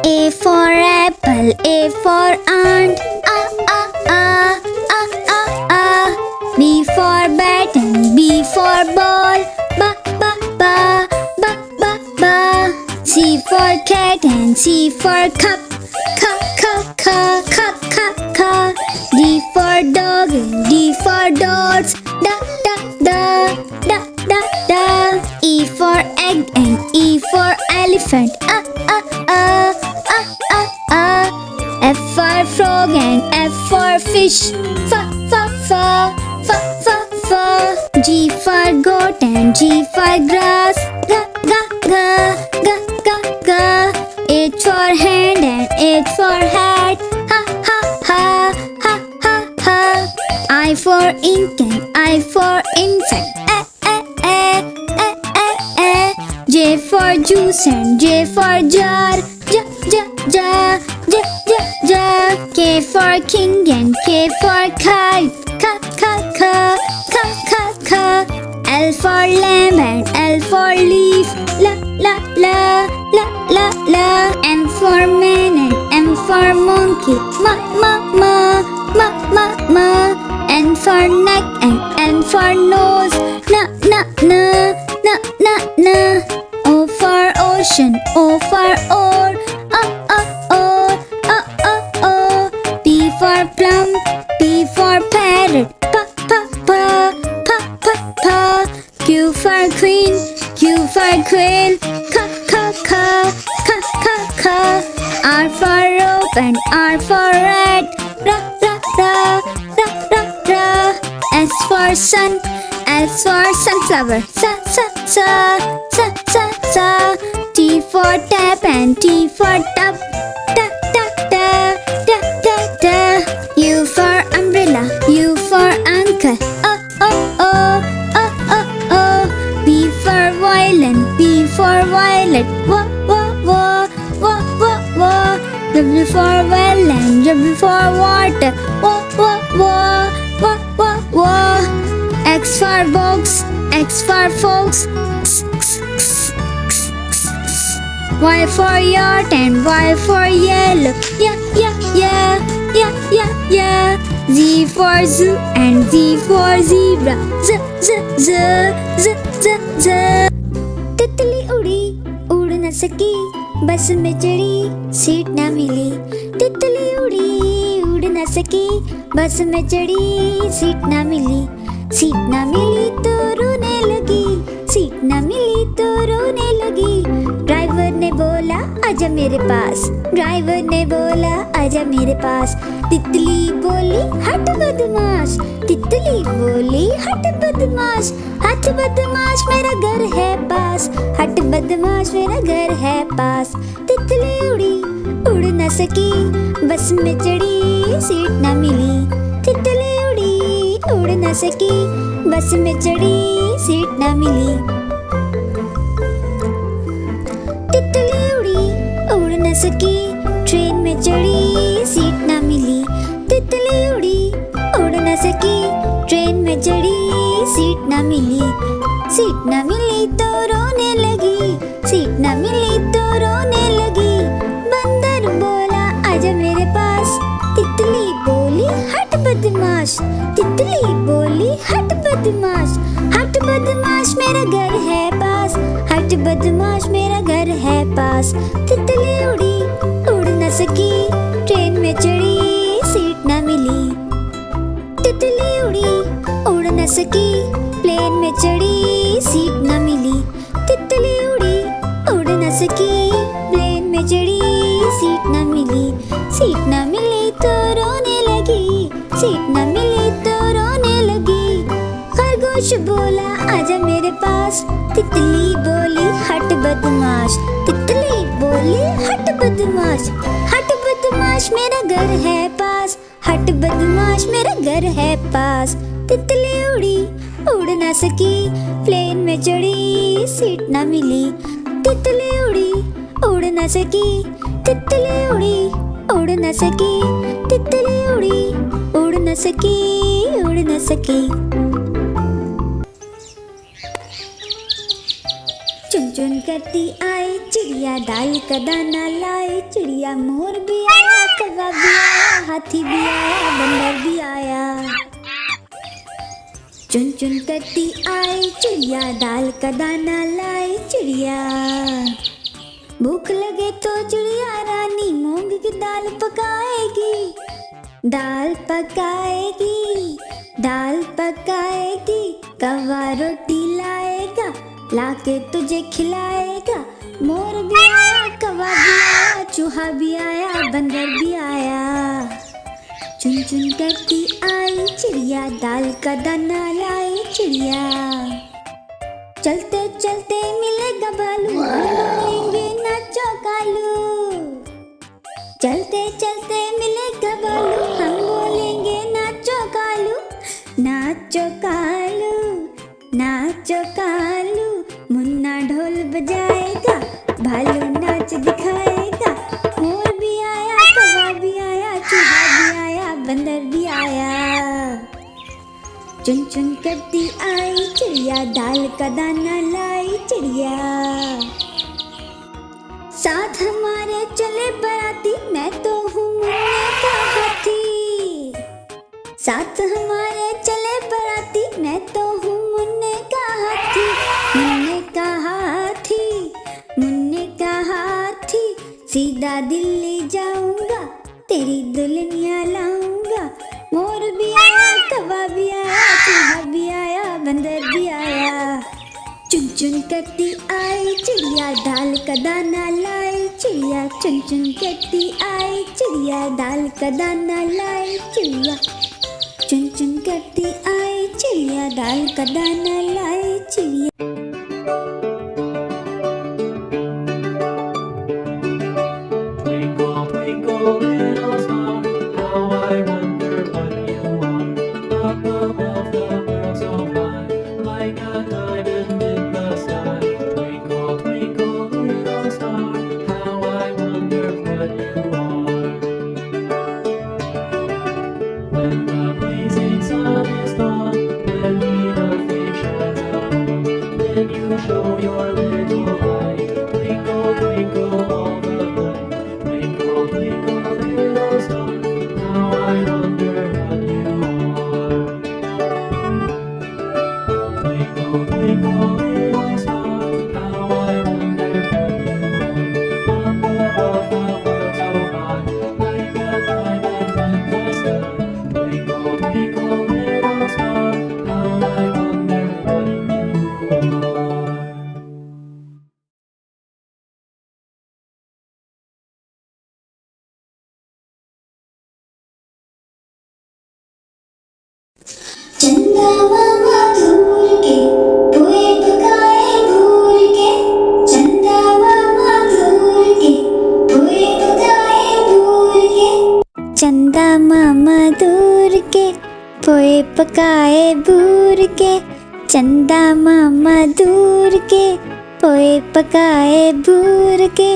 A for apple, A for ant. B for bat and B for ball. Ba. C for cat and C for cup. Cup. D for dog and D for dots. Da. E for egg and E for elephant. F for frog and F for fish. Fa. G for goat and G for grass. Ga. H for hand and H for hat. Ha. I for ink and I for insect. J for juice and J for jar. K for king and K for kite. L for lamb and L for leaf. La. M for man and M for monkey. Ma. N for neck and N for nose. Na. O for ocean, O for oar. P for plum, P for parrot. Pa. Q for queen, Q for quail. Ka. R for rope and R for rat. Ra. S for sun, S for sunflower. Sa. T for tap and T for tub. Da. U for umbrella, U for uncle. Oh. V for violin, V for violet. Wa. W for well and W for water. Wa. X for box, X for fox. Y for yacht and Y for yellow. Yeah. Z for zoo and Z for zebra. Z. तितली उड़ न सकी, बस में चढ़ी seat न मिली. तितली उड़ न सकी, बस में चढ़ी सीट न मिली. सीट न मिली तो रोने लगी, सीट न मिली तो रोने लगी. ड्राइवर ने बोला आजा मेरे पास, ड्राइवर ने बोला आजा मेरे पास. तितली बोली हट बदमाश, तितली बोली हट बदमाश. हट बदमाश मेरा घर है पास, हट बदमाश मेरा घर है पास. तितली उड़ न सकी, बस में चढ़ी सीट न मिली. तितली उड़ न सकी, बस में चढ़ी सीट न मिली. तितली उड़ न सकी, ट्रेन में चढ़ी सीट न मिली. तितली उड़ न सकी, ट्रेन में चढ़ी सीट न मिली. सीट न मिली तो रोने लगी, सीट न मिली तो रोने लगी. बंदर बोला आजा मेरे पास, तितली बोली हट बदमाश. तितली बोली हट बदमाश. हट बदमाश मेरा घर है पास, हट बदमाश मेरा घर है पास. तितली उड़ न सकी, ट्रेन में चढ़ी सीट न मिली. तितली उड़ न सकी, प्लेन में चढ़ी सीट न मिली. तितली उड़ न सकी, प्लेन में चढ़ी सीट न मिली. सीट न मिली तो रोने लगी, सीट न मिली तो रोने लगी. खरगोश बोला आजा मेरे पास, तितली बोली हट बदमाश. तितली बोली हट बदमाश. हट बदमाश मेरा घर है पास, हट बदमाश मेरा घर है पास. तितली उड़ न सकी, प्लेन में चढ़ी सीट न मिली. तितली उड़ न सकी, तितली उड़ न सकी. तितली उड़ न सकी. चुन चुन करती आई चिड़िया, दाल का दाना लाई चिड़िया, मोर भी आया, कौवा भी आया, हाथी भी आया, बंदर भी आया। चुन चुन करती आई चिड़िया, दाल का दाना लाई चिड़िया। भूख लगे तो चिड़िया रानी मूंग की दाल पकाएगी, दाल पकाएगी, दाल पकाएगी। कौवा रोटी लाएगा, लाके तुझे खिलाएगा। मोर भी आया, कौवा भी आया, चूहा भी आया, बंदर भी आया। चुन चुन करती आई चिड़िया, दाल का दाना लाई चिड़िया। चलते चलते मिलेगा भालू, हम बोलेंगे नाचो कालू। चलते चलते मिलेगा भालू, हम बोलेंगे नाचो कालू, नाचो कालू, नाचो कालू। मुन्ना ढोल बजाएगा, भालू नाच दिखाएगा। मोर भी आया, कौवा भी आया, चूहा भी आया, बंदर भी आया। चुन चुन करती आई चिड़िया, दाल का दाना लाई चिड़िया। साथ हमारे चले बराती, मैं तो हूँ मुन्ने का हाथी। साथ हमारे चले बराती, मैं तो हूँ मुन्ने का हाथी, मुन्ने का हाथी, मुन्ने का हाथी। सीधा दिल्ली जाऊंगा, तेरी दुल्हनिया लाऊंगा। मोर भी आया, कौवा भी आया, चूहा भी आया, बंदर भी आया। चुन चुन करती आई चिड़िया, दाल का दाना लाई चिड़िया। चुन चुन करती आई चिड़िया, दाल का दाना लाई चिड़िया। चुन चुन करती आई चिड़िया, दाल का दाना लाई चिड़िया। Twinkle, twinkle, little star, how I wonder what you are. Up above the world so high, like a diamond in the sky. Twinkle, twinkle, little star, how I wonder what you are. When the blazing sun is gone, when the earth shines above, then you show your little light. Twinkle, twinkle all the night. Twinkle, twinkle, little star, how I wonder what you are. Twinkle, twinkle, little star, how I wonder what you are. Up above the world so high, like a diamond in the sky. Twinkle, twinkle, little star, how I wonder what you are. चंदा मामा दूर के, पोए पकाए भूर के। चंदा मामा दूर के, पोए पकाए भूर के। चंदा मामा दूर के, पोए पकाए भूर के। चंदा मामा दूर के, पोए पकाए भूर के।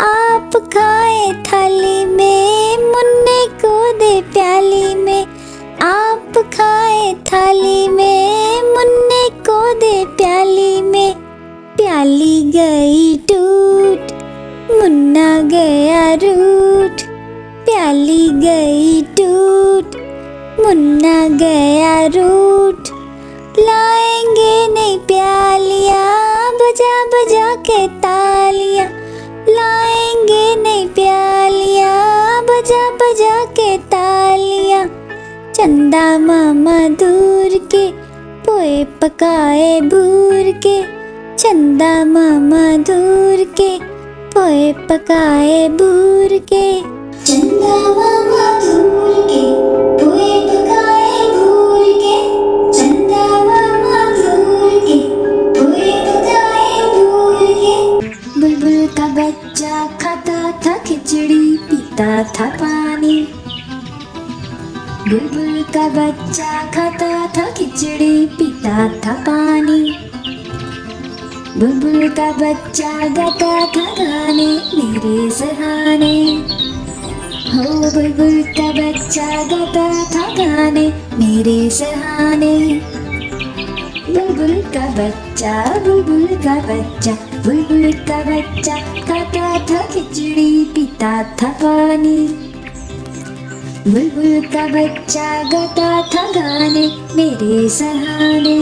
आप खाए थाली में, मुन्ने को दे प्याली में। आप खाए थाली में, मुन्ने को दे प्याली में। प्याली गई टूट, मुन्ना गया रूठ। प्याली गई टूट, मुन्ना गया रूठ। लाएंगे नहीं प्यालियाँ, बजा बजा के तालियाँ। लाएंगे नहीं प्यालियाँ, बजा बजा के तालियाँ। चंदा मामा दूर के, पोए पकाए भूर के। चंदा मामा दूर के, पोए पकाए भूर के। चंदा मामा दूर के, पोए पकाए भूर के। चंदा मामा दूर के, पोए पकाए भूर के। बुलबुल का बच्चा खाता था खिचड़ी, पीता था पानी। बुलबुल का बच्चा खाता था खिचड़ी, पीता था पानी। बुलबुल का बच्चा गाता था गाने मेरे सहाने। हो बुलबुल का बच्चा गाता था गाने मेरे सहाने। बुलबुल का बच्चा बुलबुल का बच्चा खाता था खिचड़ी पीता था पानी। बुलबुल का बच्चा गाता था गाने मेरे सहारे।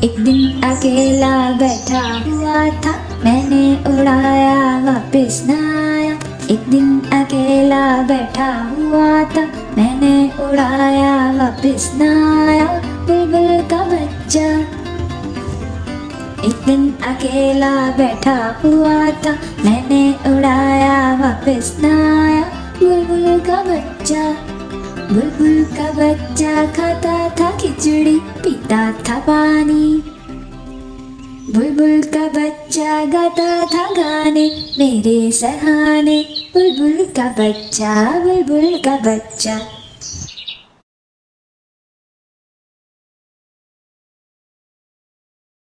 एक दिन अकेला बैठा हुआ था, मैंने उड़ाया वापस न आया। एक दिन अकेला बैठा हुआ था, मैंने उड़ाया वापस न आया। बुलबुल का बच्चा एक दिन अकेला बैठा हुआ था, मैंने उड़ाया वापस न आया। बुलबुल का बच्चा, बुलबुल का बच्चा खाता था खिचड़ी पीता था पानी। बुलबुल का बच्चा गाता था गाने मेरे सहाने। बुलबुल का बच्चा, बुलबुल का बच्चा।